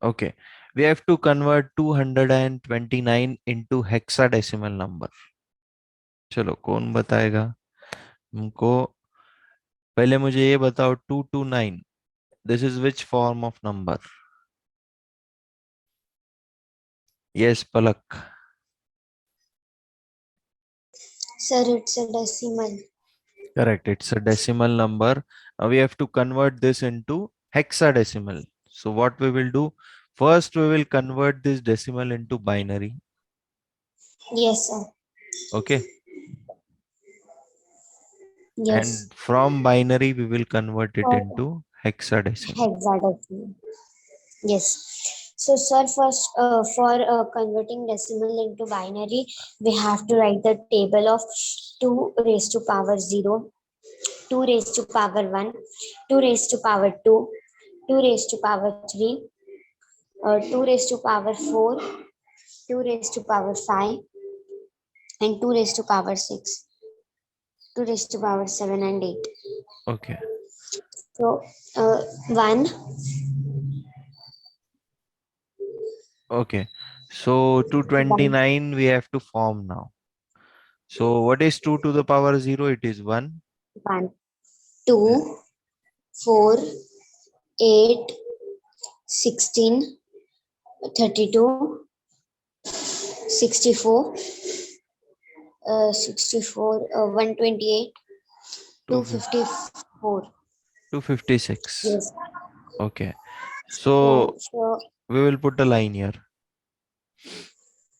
Okay, we have to convert 229 into hexadecimal number. चलो कौन बताएगा हमको? पहले मुझे ये बताओ, 229, this is which form of number? Yes Palak. Sir, it's a decimal. Correct, it's a decimal number. We have to convert this into hexadecimal. So what we will do, first we will convert this decimal into binary. Yes, sir. Okay, Yes. and from binary we will convert it For into hexadecimal. hexadecimal. Yes. So, sir, first, for converting decimal into binary, we have to write the table of 2 raised to power 0, 2 raised to power 1, 2 raised to power 2, 2 raised to power 3, 2 raised to power 4, 2 raised to power 5, and 2 raised to power 6, 2 raised to power 7 and 8. Okay, So, 1, okay. So 229 we have to form now. So what is 2 to the power 0? It is 1. 1, 2, 4, 8, 16, 32, 64, 64, 128, 250, 254. 256. Yes. Okay. So, So we will put a line here.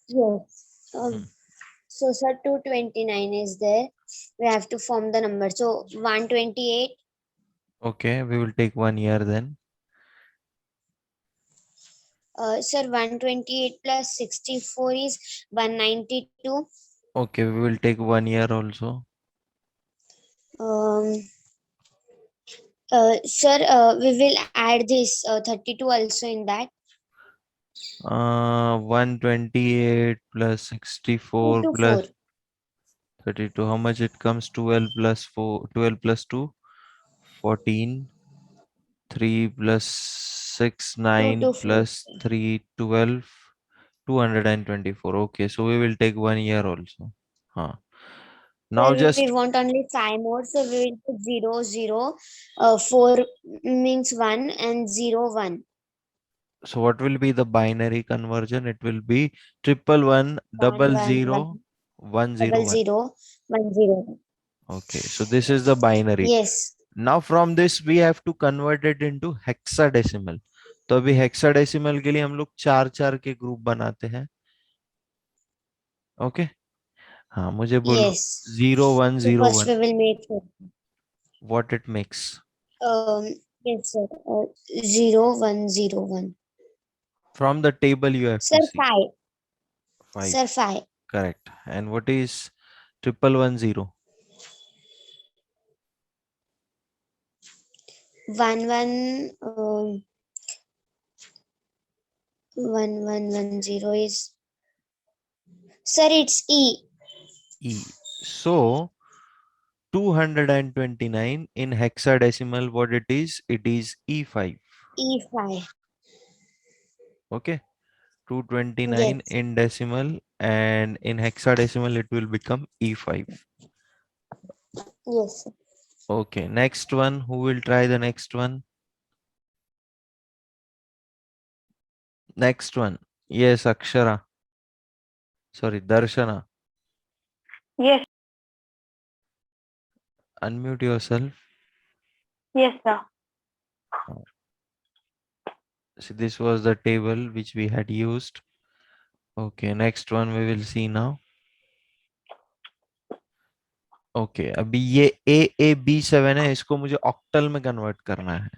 yes. Hmm. So, sir, 229 is there. We have to form the number. So, 128. Okay, we will take 1 year then. Sir, 128 plus 64 is 192. Okay, we will take 1 year also. Um, sir, we will add this 32 also in that. 128 plus 64 plus 224. 32. How much it comes? 12 plus 4, 12 plus 2, 14. 3 plus 6, 9 224. plus 3, 12. 224. Okay, so we will take 1 year also. Huh. Sir, Now we just, want only 5 more. So, we will put 0, 0. 4 means 1 and 0, 1. so what will be the binary conversion? It will be triple one 1, double 1, zero 1. one zero Double one. 0, 1, 0. Okay, so this is the binary. Yes. Now from this we have to convert it into hexadecimal. तो अभी hexadecimal के लिए हम लोग चार चार के group बनाते हैं. ओके, हाँ मुझे बोलो. Yes. 0101, First, we will make what it makes um yes, sir. 0, 1, 0, 1. from the table you have Sir, to see. 5. 5. Sir, 5. Correct. And what is 1110? 1, 1, 1, 1, 1, 0 is. Sir, it's E. E. So 229 in hexadecimal, what it is? It is E5. E5. Okay. 229 Yes. in decimal, and in hexadecimal it will become E5. Yes. Okay. Next one. Who will try the next one? Next one. Yes, Akshara. Sorry, Darshana. Yes, Unmute yourself. yes, sir. See, this was the table which we had used. Okay, next one we will see now. Okay, अभी ये AAB7 है, इसको मुझे octal में convert करना है.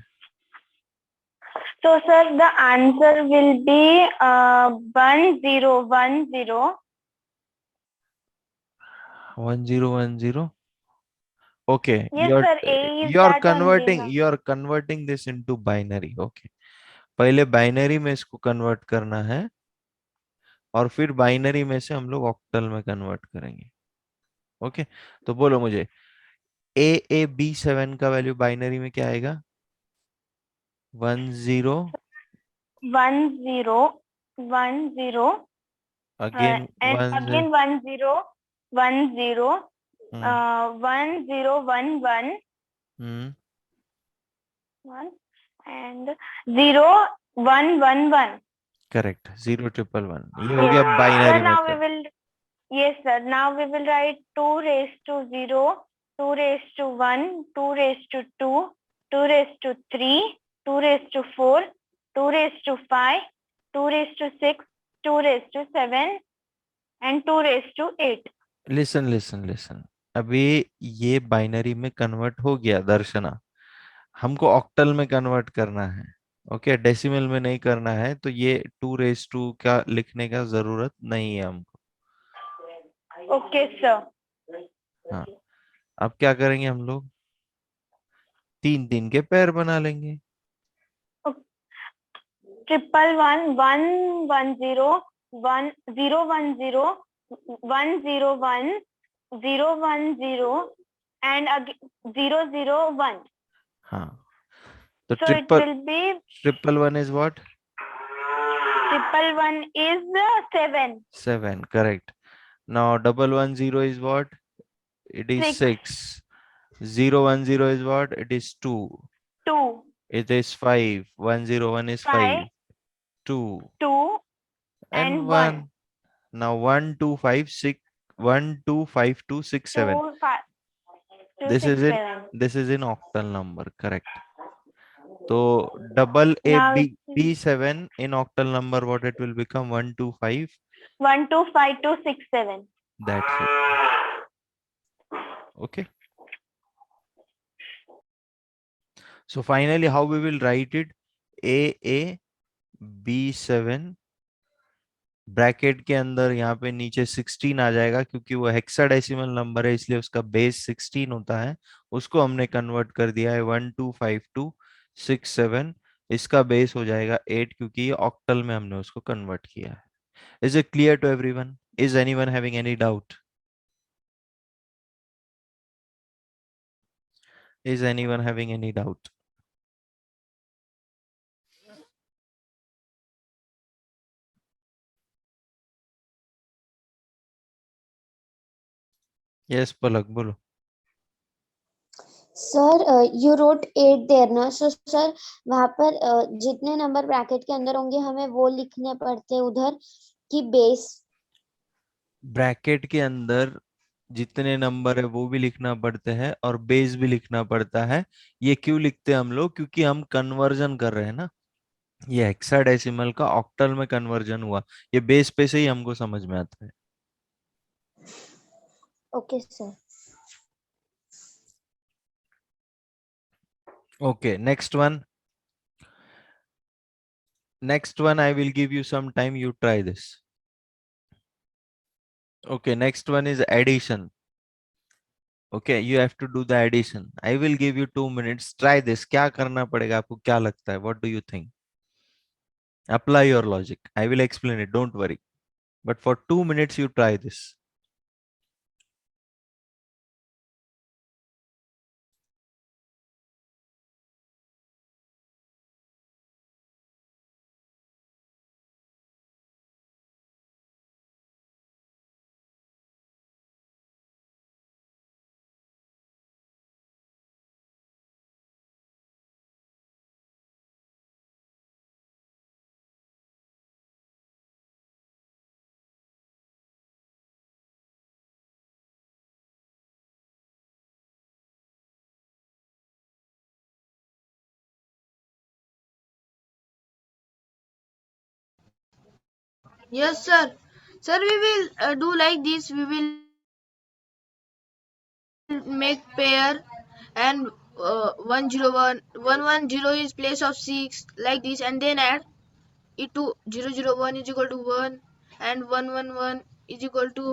So, sir, the answer will be 1010. 1010. Okay, Yes, sir. A is you're that only. converting Huh? you're converting this into binary. Okay, पहले binary में इसको कन्वर्ट करना है और फिर बाइनरी में से हम लोग ऑक्टल में कन्वर्ट करेंगे. ओके, तो बोलो मुझे, AAB7 का वैल्यू बाइनरी में क्या आएगा? 10 1 0 1 0 Again and 1 0. again 1 0 1 0 Hmm. 1 0 1 1 Hmm. 1 and 0 1 1 1. Correct. 0 triple 1. ये हो Yes. गया Sir, binary now we method. will, yes, sir. Now we will write 2 raised to 0, 2 raised to 1, 2 raised to 2, 2 raised to 3, 2 raised to 4, 2 raised to 5, 2 raised to 6, 2 raised to 7, and 2 raised to 8. Listen listen listen. अभी ये binary में convert हो गया दर्शना. हमको octal में convert करना है. Okay, decimal में नहीं करना है, तो ये 2 रेस टू का लिखने का जरूरत नहीं है हमको. Okay, sir. हाँ. अब क्या करेंगे हम लोग? 3 3 के पैर बना लेंगे. 1 1 1 1 0 1 0 1 0 1 0 and again 0 0 1. हाँ. तो So it triple will be triple 1 is what? 1 is 7. 7. Correct. Now double 1 0 is what? It is 6. 6. 0 1 0 is what? It is 2. 2. It is 5. 1 0 1 is 5. 5. 2 2 and and 1. 1. Now 1 2 5 6. 1 2 5 2 6 7. 2 5 2 This 6 is in 7. this is in octal number. Correct. So double a Now b it's b7 in octal number, what it will become? 1 2 5. 1 2 5 2 6 7. That's it. Okay. So finally, how we will write it? A B7 bracket के अंदर यहाँ पे नीचे 16 आ जाएगा, क्योंकि वो hexadecimal number है, इसलिए उसका बेस 16 होता है. उसको हमने कन्वर्ट कर दिया है 125267. इसका बेस हो जाएगा 8, क्योंकि ये ऑक्टल में हमने उसको कन्वर्ट किया है. Is it clear to everyone? Is anyone having any doubt? Is anyone having any doubt? Yes Palak बोलो. सर यू रोट 8 देयर ना, सो सर वहां पर जितने नंबर ब्रैकेट के अंदर होंगे हमें वो लिखने पड़ते हैं उधर कि बेस. ब्रैकेट के अंदर जितने नंबर है वो भी लिखना पड़ते हैं और बेस भी लिखना पड़ता है. ये क्यों लिखते हैं हम लोग? क्योंकि हम कन्वर्जन कर रहे हैं ना. ये हेक्साडेसिमल का ऑक्टल में कन्वर्जन हुआ. ये बेस पे से ही हमको समझ में आता है. Okay sir. Okay, next one. Next one I will give you some time, you try this. Okay, next one is addition. Okay, you have to do the addition. I will give you 2 minutes. Try this. क्या करना पड़ेगा आपको? क्या लगता है? What do you think? Apply your logic. I will explain it. Don't worry. But for 2 minutes, you try this. Yes, sir. Sir, we will do like this. We will make pair and 1 0 1 1 1 0 is place of 6 like this, and then add it to 0 0 1 is equal to 1 and 1 1 1 is equal to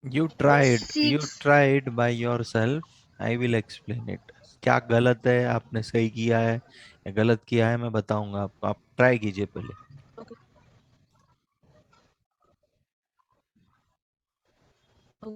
You 6. tried by yourself. I will explain it. क्या गलत है, आपने सही किया है या गलत किया है, मैं बताऊंगा आपको. आप ट्राई कीजिए पहले. Okay. Okay.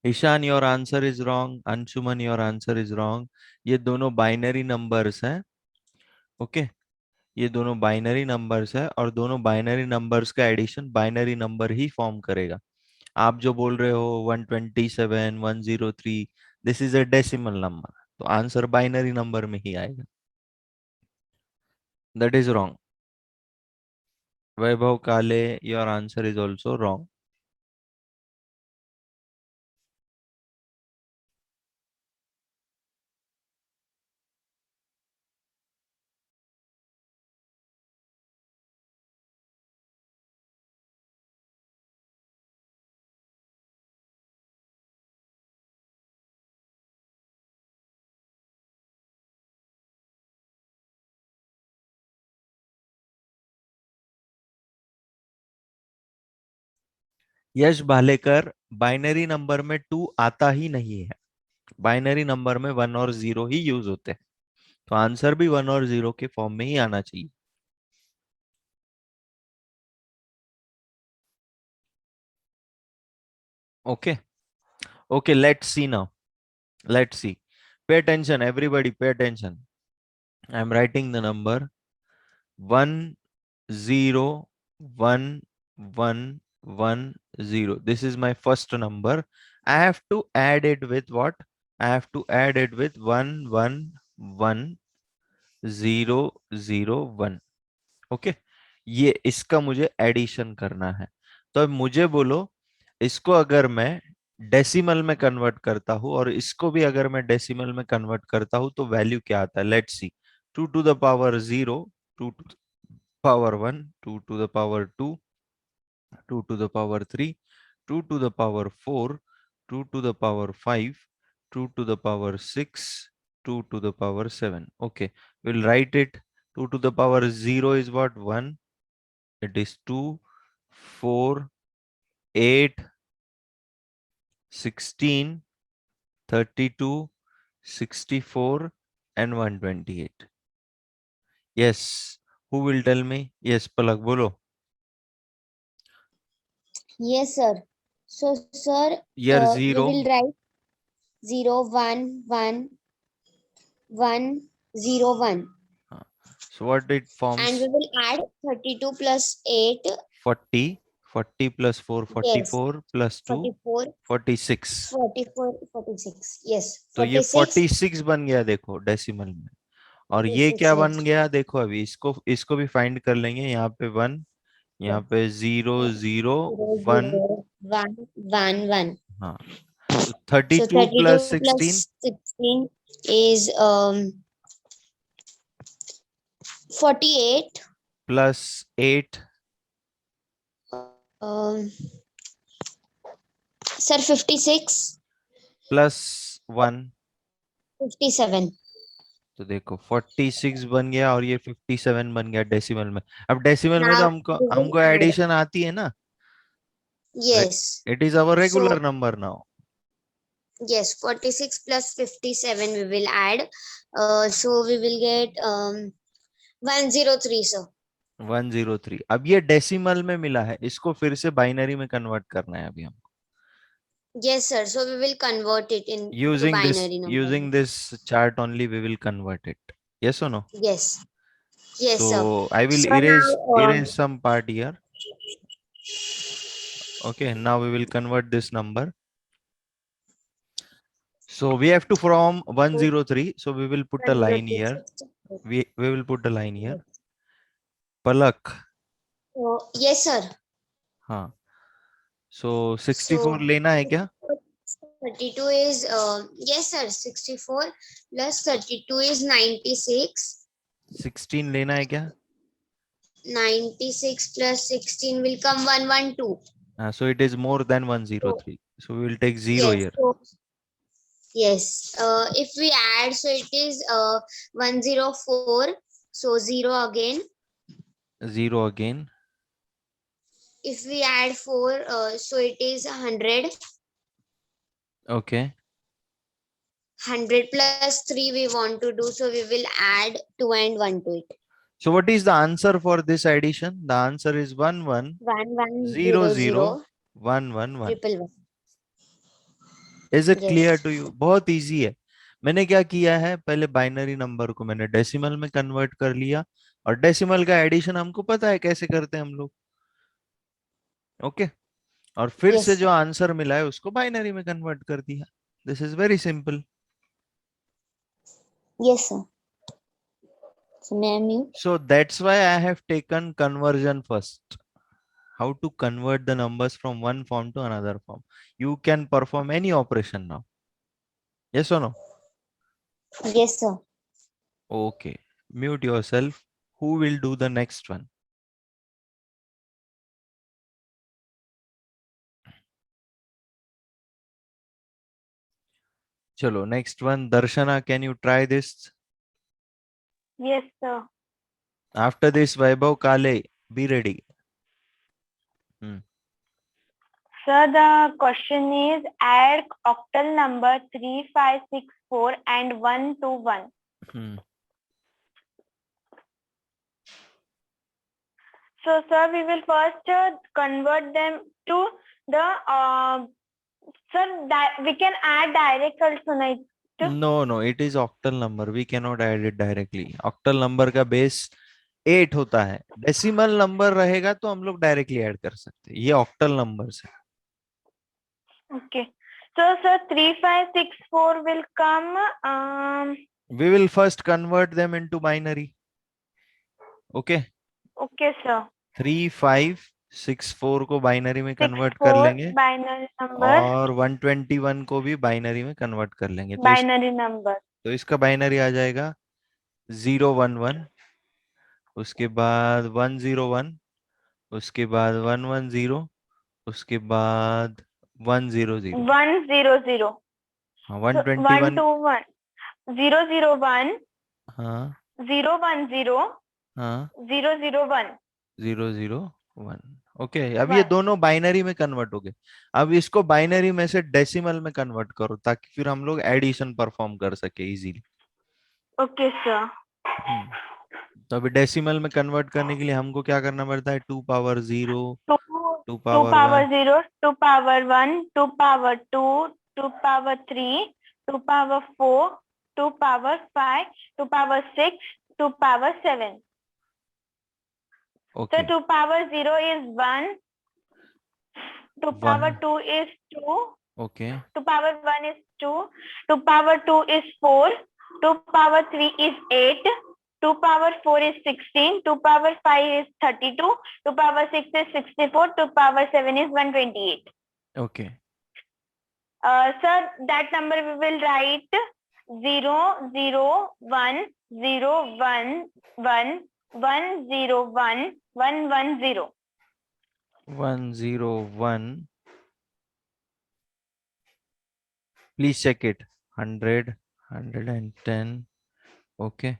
Ishaan your answer is wrong, Anshuman your answer is wrong. ये दोनों बाइनरी नंबर्स हैं। ओके, ये दोनों बाइनरी नंबर्स है और दोनों बाइनरी नंबर्स का एडिशन बाइनरी नंबर ही फॉर्म करेगा। आप जो बोल रहे हो 127 103, this is a decimal number, तो आंसर बाइनरी नंबर में ही आएगा। That is wrong. Vaibhav Kale, your answer is also wrong. Yash Bhalekar, binary number में 2 आता ही नहीं है। बाइनरी नंबर में 1 और 0 ही यूज होते हैं, तो आंसर भी 1 और 0 के फॉर्म में ही आना चाहिए। Okay okay, let's see now, let's see. Pay attention, everybody, pay attention. I am writing the number 1011110. This is my first number. I have to add it with what? I have to add it with 111001. Okay, ये इसका मुझे addition करना है। तो अब मुझे बोलो, इसको अगर मैं डेसिमल में कन्वर्ट करता हूं और इसको भी अगर मैं डेसिमल में कन्वर्ट करता हूं तो वैल्यू क्या आता है? Let's see. 2 to the power 0, 2 to the power 1, 2 to the power 2, 2 to the power 3, 2 to the power 4, 2 to the power 5, 2 to the power 6, 2 to the power 7. Okay, we'll write it. 2 to the power 0 is what? 1. It is 2, 4, 8, 16, 32, 64, and 128. Yes, who will tell me? Yes, Palak, bolo. Yes, sir. So, sir, Year we 0. will write 0111101. So what it And forms? we will add 32 plus 8. 40, 40 plus 4, Yes. 44 plus 2, 44, 46. 44, 46. Yes. तो ये 46. 46 बन गया देखो decimal में। और ये 46, क्या yes. बन गया देखो, अभी इसको भी फाइंड कर लेंगे। यहाँ पे 1, यहाँ पे 0 0 0, 1। 0, 1, 1, 1. हाँ, तो So 32 plus 16 32 plus 16 is 48. plus 8 Um, sir, 56, plus 1। 57. तो देखो 46 बन गया और ये 57 बन गया डेसिमल में। अब डेसिमल में तो Now हमको we will हमको add. एडिशन आती है ना। Yes. It is our regular So, number now. yes, 46 plus 57 we will add. So we will get 103, sir. 103। अब ये डेसिमल में मिला है, इसको फिर से बाइनरी में कन्वर्ट करना है अभी हमको। Yes, sir. So we will convert it into Using binary number. this chart only we will convert it. Yes or no? Yes. Yes, sir. So I will So now, erase some part here. Okay, now we will convert this number. So we have to from 103. So we will put a line here. We will put a line here. Palak. yes, sir. हाँ. So 64 लेना है क्या? 32 is yes, sir. 64 plus 32 is 96. 16 लेना है क्या? 96 plus 16 will come 112. So it is more than 103. So we will take 0 Yes. here. So, yes. If we add, so it is 104. So 0 again. 0 again. If we add 4, so it is 100. Okay. 100 plus 3 we want to do, so we will add 2 and 1 to it. So what is the answer for this addition? The answer is 1 1 0 0 1 1 1. 1 1 1. Is it clear Yes. To you? बहुत easy है। मैंने क्या किया है, पहले binary number को मैंने decimal में कन्वर्ट कर लिया, और डेसिमल का एडिशन हमको पता है कैसे करते हैं हम लोग। ओके, और फिर से Yes, जो sir. आंसर मिला है उसको बाइनरी में कन्वर्ट कर दिया। This is very simple. Yes, sir. So may I mute? So that's why I have taken conversion first. How to convert the numbers from one form to another form. You can perform any operation now. Yes or no? Yes, sir. Okay. Mute yourself. Who will do the next one? Chalo, next one. Darshana, can you try this? Yes, sir. After this, Vaibhav, Kale, be ready. Sir, the question is add octal number 3564 and 121. Hmm. So, sir, we will first convert them to the sir. We can add direct also, right? No, it is octal number. We cannot add it directly. Octal number का base 8 होता है। Decimal number रहेगा तो हम लोग directly add कर सकते हैं। ये ऑक्टल नंबर्स है। Okay. So, sir, 3564 will come. We will first convert them into binary. Okay. Okay, sir. 3564 को बाइनरी में कन्वर्ट कर 64 लेंगे, binary number. और 121 को भी बाइनरी में कन्वर्ट कर लेंगे। Binary number. तो इसका बाइनरी आ जाएगा 011, उसके बाद 101, उसके बाद 110, उसके बाद 100। 100. हाँ, So 121। 121. 001. हाँ 010. हाँ 001. 001। ओके, अब ये दोनों बाइनरी में कन्वर्ट हो गए। अब इसको बाइनरी में से डेसिमल में कन्वर्ट करो, ताकि फिर हम लोग एडिशन परफॉर्म कर सके इजीली। Okay, sir. तो अभी डेसिमल में कन्वर्ट करने के लिए हमको क्या करना पड़ता है? 2 power 0, 2, 2 2 power power 1, 0, 2 power 1, 2 power 2, 2 power 3, 2 power 4, 2 power 5, 2 power 6, 2 power 7. So okay 2 power 0 is 1, 2 power 1, 2 is 2, okay 2 power 1 is 2, 2 power 2 is 4, 2 power 3 is 8, 2 power 4 is 16, 2 power 5 is 32, 2 power 6 is 64, 2 power 7 is 128. Okay Sir, that number we will write 0, 0, 1, 0, 1, 1, 1, 0, 1, 1, 1, 0. 101। Please check it. 100, 110। Okay,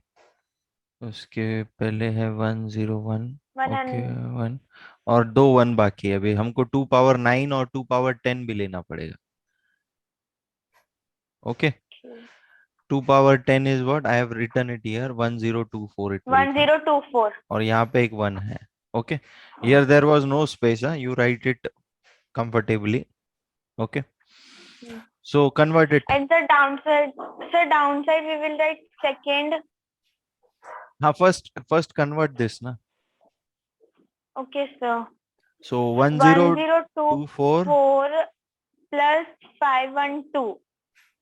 उसके पहले है 101। Okay 1, और 2 1 बाकी है। अभी हमको 2 power 9 और 2 power 10 भी लेना पड़ेगा। Okay, 2 power 10 is what I have written it here, 1024 it will come. 1024. और यहाँ पे एक 1 है। Okay, here there was no space, you write it comfortably. Okay, so convert it. At the downside, sir, downside we will write second. हाँ, first convert this ना। Okay, sir. So 1024, 1024 plus 512.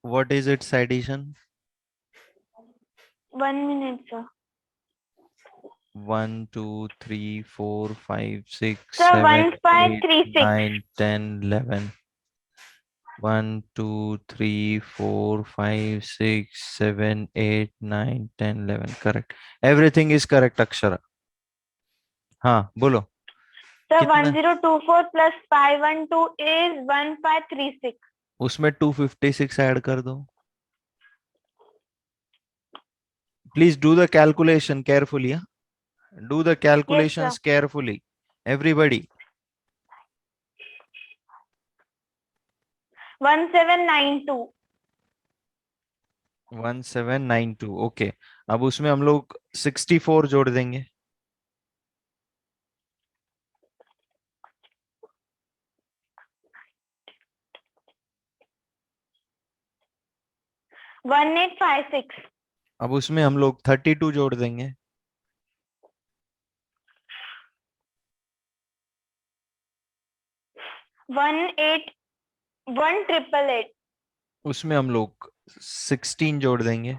what is its addition? 1 minute, sir. 1 2 3 4 5 6 Sir, 7 8 1536. 9 10 11। 1 2 3 4 5 6 7 8 9 10 11। Correct, everything is correct Akshara. हाँ बोलो। Sir, कितना? 1024 plus 512 is 1536. उसमें 256 add कर दो। Please do the calculation carefully. Do the calculations carefully, everybody. 1792. 1792। Okay, अब उसमें हम लोग 64 जोड़ देंगे। 1856. अब उसमें हम लोग 32 जोड़ देंगे। 1888. उसमें हम लोग 16 जोड़ देंगे।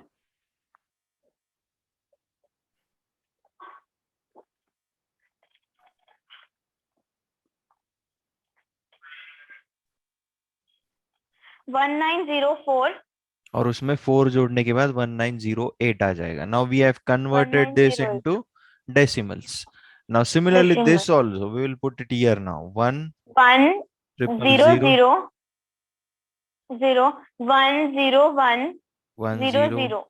1904. और उसमें 4 जोड़ने के बाद 1908 आ जाएगा। Now we have converted this 1908. Into decimals. Now similarly Decimal. This also we will put it here now 1 1 triple 0 0 0 0 1 0 1 1 0 0 0.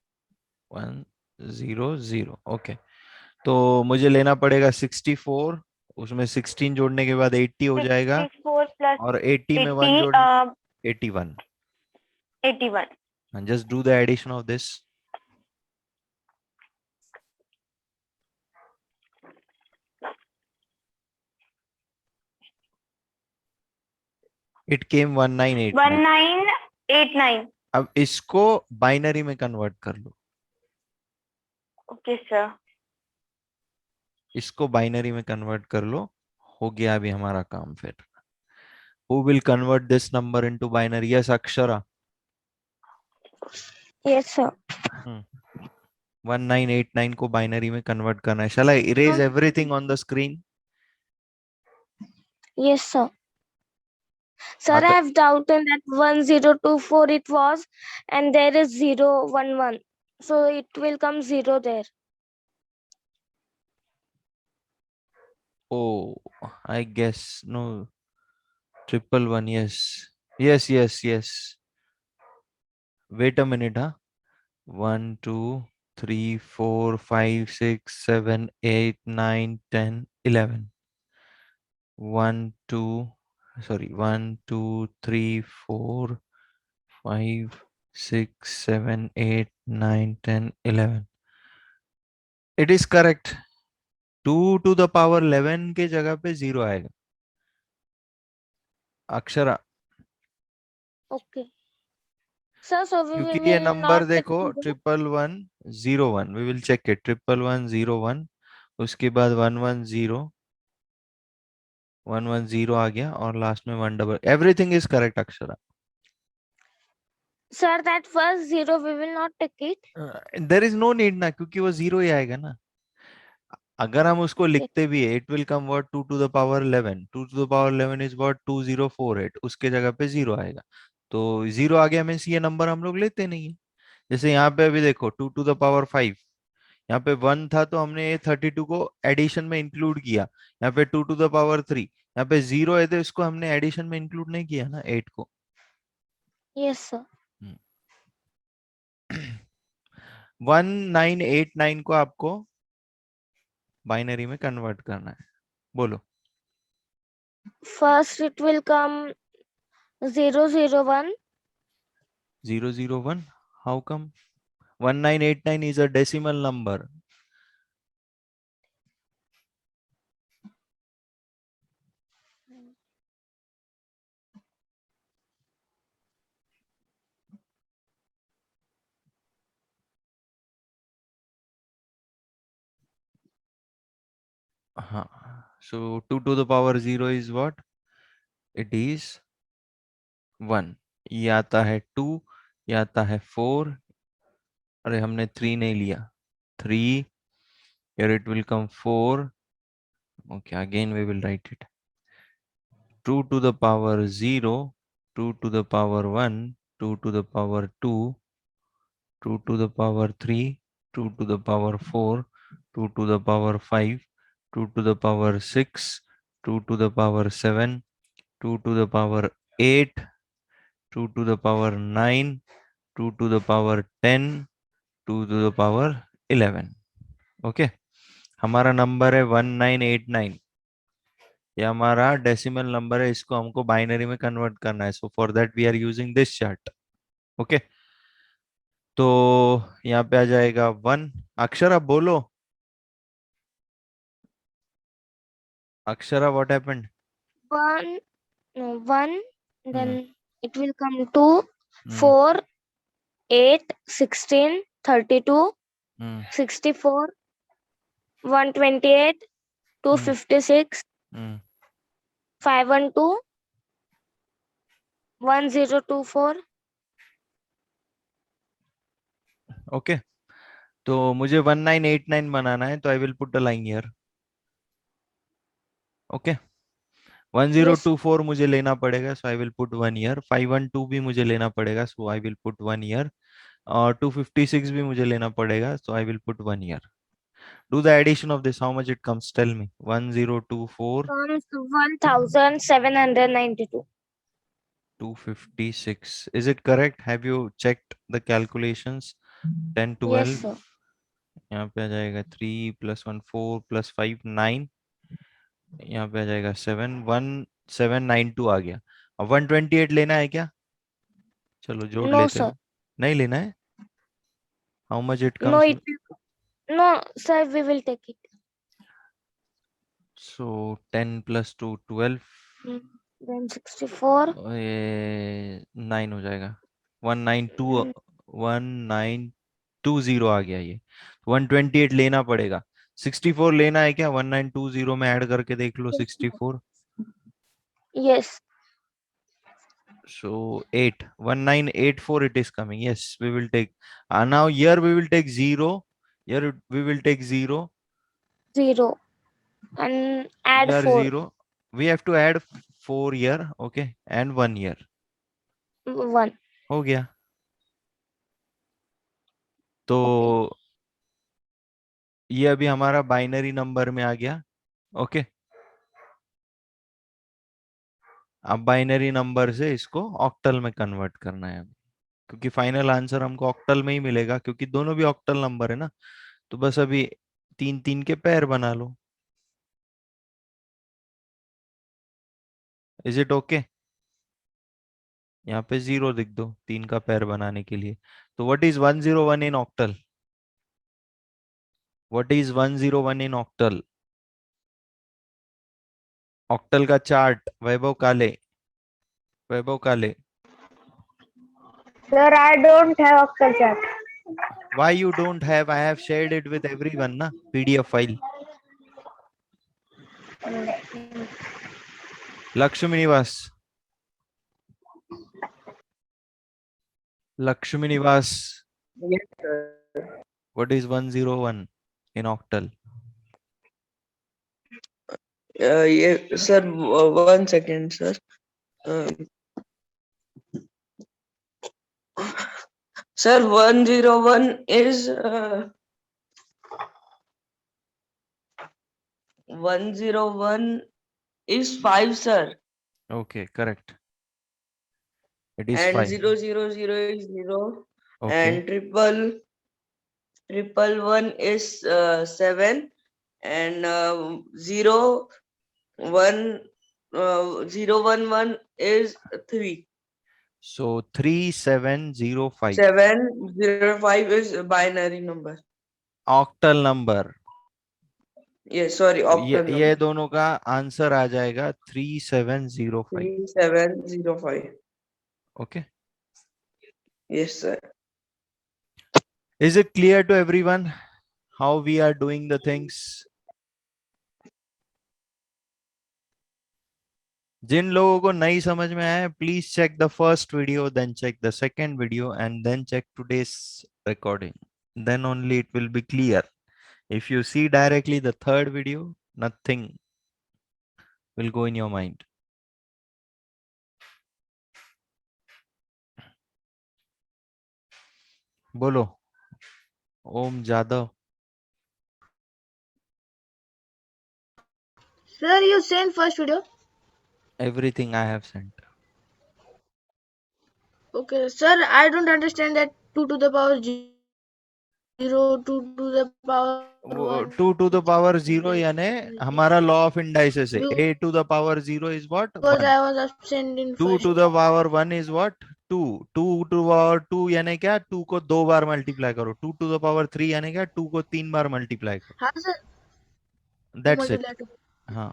1 0 0। Okay, तो मुझे लेना पड़ेगा 64, उसमें 16 जोड़ने के बाद 80 हो जाएगा, 64 plus और 80 में 1 80, जोड़ 81। 81. And just do the addition of this. It came 1989। 1989. अब इसको बाइनरी में कन्वर्ट कर लो। Okay, sir. इसको बाइनरी में कन्वर्ट कर लो, हो गया अभी हमारा काम फिर। Who will convert this number into binary? Yes, Akshara. Yes, sir. 1989 को बाइनरी में कन्वर्ट करना है। Shall I erase everything on the screen? Yes, sir. Sir, I Other- have doubt in that 1024 it was, and there is 011. So it will come 0 there. Oh, I guess no. 111, yes. Yes, yes, yes. Wait a minute, huh? 1 2 3 4 5 6 7 8 9 10 11. 1 2 sorry 1 2 3 4 5 6 7 8 9 10 11. It is correct. 2 to the power 11 के जगह पे 0 आएगा। Akshara, Okay. Sir, so we क्योंकि ये will number not take देखो 11101, we will check it. 11101, उसके बाद 110, 110 आ गया, और लास्ट में 1 everything is correct Akshara. Sir, that first 0 we will not take it. There is no need ना, क्योंकि वो 0 ही आएगा ना। अगर हम उसको Okay. लिखते भी है, it will come what 2 to the power 11, 2 to the power 11 is what 2048, उसके जगह पे 0 आएगा। तो 0 आ गया मींस ये नंबर हम लोग लेते नहीं है। जैसे यहाँ पे अभी देखो 2 टू द पावर 5, यहाँ पे 1 था तो हमने ये 32 को एडिशन में इंक्लूड किया। यहाँ पे 2 टू द पावर 3, यहाँ पे 0 है तो इसको हमने एडिशन में इंक्लूड नहीं किया ना 8 को। Yes, sir. 1989 को आपको बाइनरी में कन्वर्ट करना है। बोलो। First it will come 001. 001, how come? 1989 is a decimal number. So 2 to the power 0 is what? It is 1। ये आता है 2, ये आता है 4, अरे हमने 3 नहीं लिया, 3, here it will come 4। Okay, again we will write it 2 to the power 0, 2 to the power 1, 2 to the power 2, 2 to the power 3, 2 to the power 4, 2 to the power 5, 2 to the power 6, 2 to the power 7, 2 to the power 8, 2 to the power 9, 2 to the power 10, 2 to the power 11। Okay, हमारा number है 1989। ये हमारा decimal number है, इसको हमको binary में convert करना है। So for that we are using this chart. Okay, तो यहाँ पे आ जाएगा 1। अक्षरा बोलो, Akshara what happened? 1, no, 1, then it will come 2, hmm 4, 8, 16, 32, hmm 64, 128, 256, hmm 512, 1024. Okay, तो मुझे 1989 बनाना है, तो I will put the line here. Okay, Yes. 1024 मुझे लेना पड़ेगा, so I will put 1 year. 512 भी मुझे लेना पड़ेगा, so I will put 1 year. और 256 भी मुझे लेना पड़ेगा, so I will put 1 year. Do the addition of this. How much it comes? Tell me. 1024, Comes 1792. 256. Is it correct? Have you checked the calculations? 10, Yes, 12. sir. यहाँ पे आ जाएगा 3 + 1 4 + 5 9। यहाँ पे आ जाएगा 7 1792 आ गया। अब 128 लेना है क्या? चलो जोड़ No, लेते sir. हैं। नहीं लेना है? How much it No, comes? no, sir. We will take it. So 10 + 2 12। Then 64. ये 9 हो जाएगा। 192 Mm, 1920 आ गया ये। 128 लेना पड़ेगा। 64 लेना है क्या? 1920 में ऐड करके देख लो 64। Yes. So 8 1984 it is coming. Yes, we will take. Now here we will take 0. Here we will take 0. 0. And add Here 4. 0. We have to add 4 here. Okay, and 1 year. 1. हो गया। तो Okay. ये अभी हमारा binary number में आ गया। Okay, अब binary number से इसको ऑक्टल में कन्वर्ट करना है हमें, क्योंकि फाइनल आंसर हमको ऑक्टल में ही मिलेगा, क्योंकि दोनों भी ऑक्टल नंबर है ना। तो बस अभी 3 3 के पैर बना लो। Is it okay? यहाँ पे 0 लिख दो 3 का पैर बनाने के लिए। तो what is 101 in octal? What is 101 in octal? Octal का चार्ट वैभव काले। वैभव काले, Sir, I don't have octal chart. why you don't have? I have shared it with everyone na, PDF file. Lakshmi निवास, लक्ष्मी निवास, Yes, sir. what is 101 in octal? Yeah, sir. 1 second, sir. Um, sir, 101 is 101 is 5, sir, Okay, correct. It is and 5. 000 is 0, Okay. and triple one is 7, and 0 1 is 3. So 3705 705 is a binary number. octal number. Yes, sorry, तो ये octal number. दोनों का answer आ जाएगा 3705। 3705. Okay. Yes, sir. Is it clear to everyone how we are doing the things? जिन लोगों को नहीं समझ में आया, please check the first video, then check the second video, and then check today's recording. Then only it will be clear. If you see directly the third video, nothing will go in your mind. बोलो ओम Jadav. Sir, you sent first video. Everything I have sent. Okay, sir, I don't understand that 2 to the power 0, 2 to the power 1. 2 to the power 0 यानी हमारा law of indices है। a to the power 0 is what? Because 1. I was absent in 2 first. to the power 1 is what? 2. 2 to the power 2 यानी क्या? 2 को 2 बार multiply करो। 2 to the power 3 यानी क्या? 2 को 3 बार मल्टीप्लाई करो। हाँ सर, That's it. हाँ,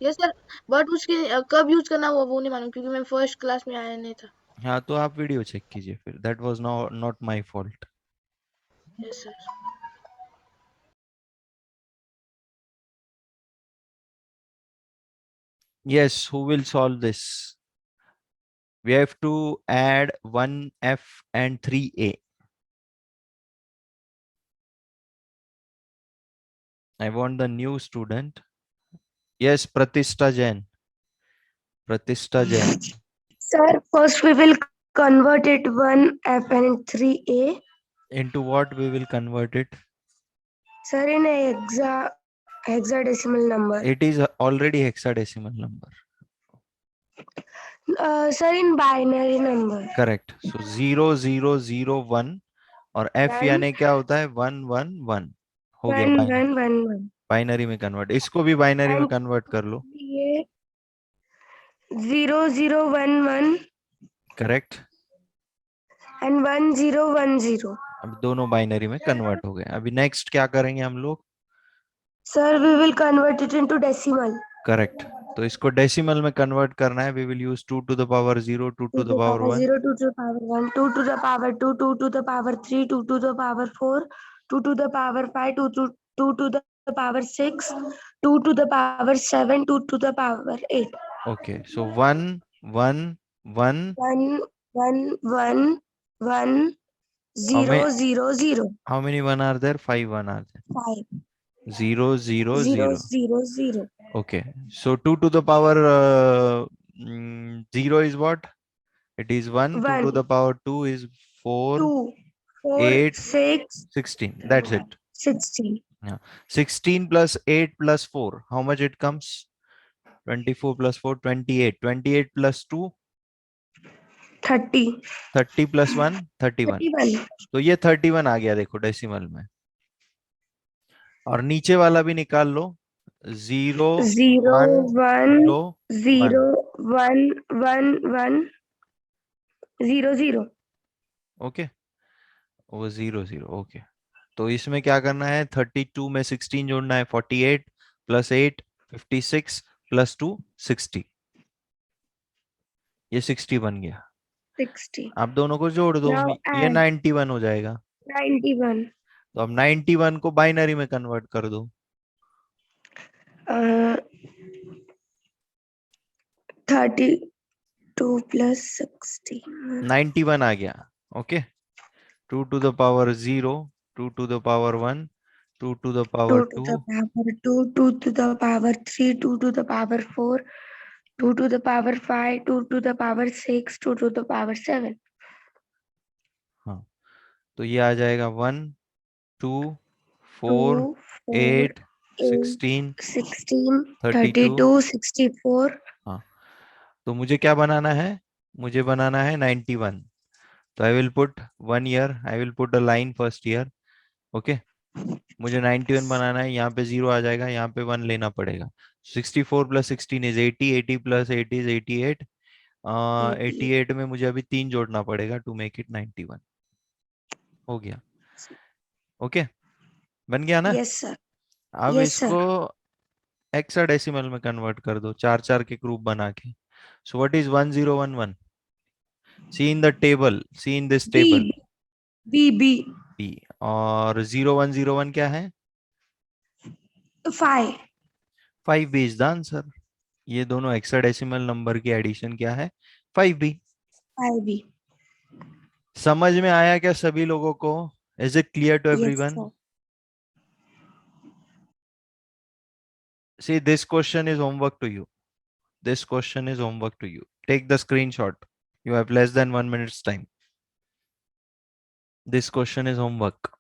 यस सर, बट उसके कब यूज करना हुआ वो नहीं मालूम, क्योंकि मैं फर्स्ट क्लास में आया नहीं था। हाँ तो आप वीडियो चेक कीजिए फिर. That was not my fault. Yes, sir. Yes, who will solve this? We have to add 1F and 3A. I want the new student. Yes, Pratishta Jain. Pratishta Jain. Sir, first we will convert it 1F and 3A. Into what we will convert it? Sir, in a hexadecimal number. It is already hexadecimal number. Sir, in binary number. Correct. So 0001 और F One. यानी क्या होता है 111 हो गया. 1 1 1 1. Binary में convert. इसको भी बाइनरी में And कन्वर्ट कर लो. ये 0 0 1 1 करेक्ट. and 1 0 1 0. अब दोनों बाइनरी में कन्वर्ट हो गए. अभी नेक्स्ट क्या करेंगे हम लोग? Sir, we will convert it into decimal. Correct. तो इसको डेसिमल में कन्वर्ट करना है. We will use 2 to the power 0, 2 to the power 1. 0, 2 to the power 1, 2 to the power 2, 2 to the power 3, 2 to the power 4, 2 to the power 5, 2 to the power 6, 2 to the power 7, 2 to the power 8. Okay, so 1 1 1. 1 1 1 1 0 many- 0 0 How many 1 are there? 5 1 are there. 5 0 0 0 0. 0 0. Okay, so 2 to the power 0 is what? It is 1. 2 to 1. the power 2 is 4, 2 4 8, 6 16. That's it. 16. 16 plus 8 plus 4. How much it comes? 24 plus 4, 28. 28 plus 2, 30 30 plus 1, 31. 31. तो ये 31 आ गया देखो decimal में. और नीचे वाला भी निकाल लो. 0 0 1 0 0 1 1 1 0 0. ओके. वो 0 0. ओके. तो इसमें क्या करना है? 32 में 16 जोड़ना है. 48 प्लस 8 56 प्लस 2 60. ये 60 बन गया. 60. आप दोनों को जोड़ दो. Now ये add 91 हो जाएगा. 91. तो अब 91 को बाइनरी में कन्वर्ट कर दो. 32 plus 60. 91 आ गया. Okay. 2 to the power 0, 2 to the power 1, 2 to the 2 power to 2, the power 2, 2 to the power 3, 2 to the power 4, 2 to the power 5, 2 to the power 6, 2 to the power 7. हाँ. तो ये आ जाएगा 1 2 4 2 4 8 8 16 16 32. 32 64. हाँ. तो मुझे क्या बनाना है? मुझे बनाना है 91. तो I will put 1 year. I will put a line first year. Okay. मुझे 91 बनाना है. यहाँ पे 0 आ जाएगा. यहाँ पे 1 लेना पड़ेगा. 64 प्लस 16 इज 80. 80 plus 8 is 88. 88 में मुझे अभी 3 जोड़ना पड़ेगा टू मेक इट 91. हो गया. ओके. बन गया ना? Yes sir. अब Yes, sir. इसको हेक्साडेसिमल में कन्वर्ट कर दो 4 के ग्रुप बना के. So what is 1011? See in the table. See in this table. B B B. और 0101 क्या है? 5. 5B is the answer. ये दोनों हेक्साडेसिमल नंबर की एडिशन क्या है? 5B. 5B. समझ में आया क्या सभी लोगों को? Is it clear to Yes everyone? sir. See, this question is homework to you. This question is homework to you. Take the screenshot. You have less than 1 minute's time. This question is homework.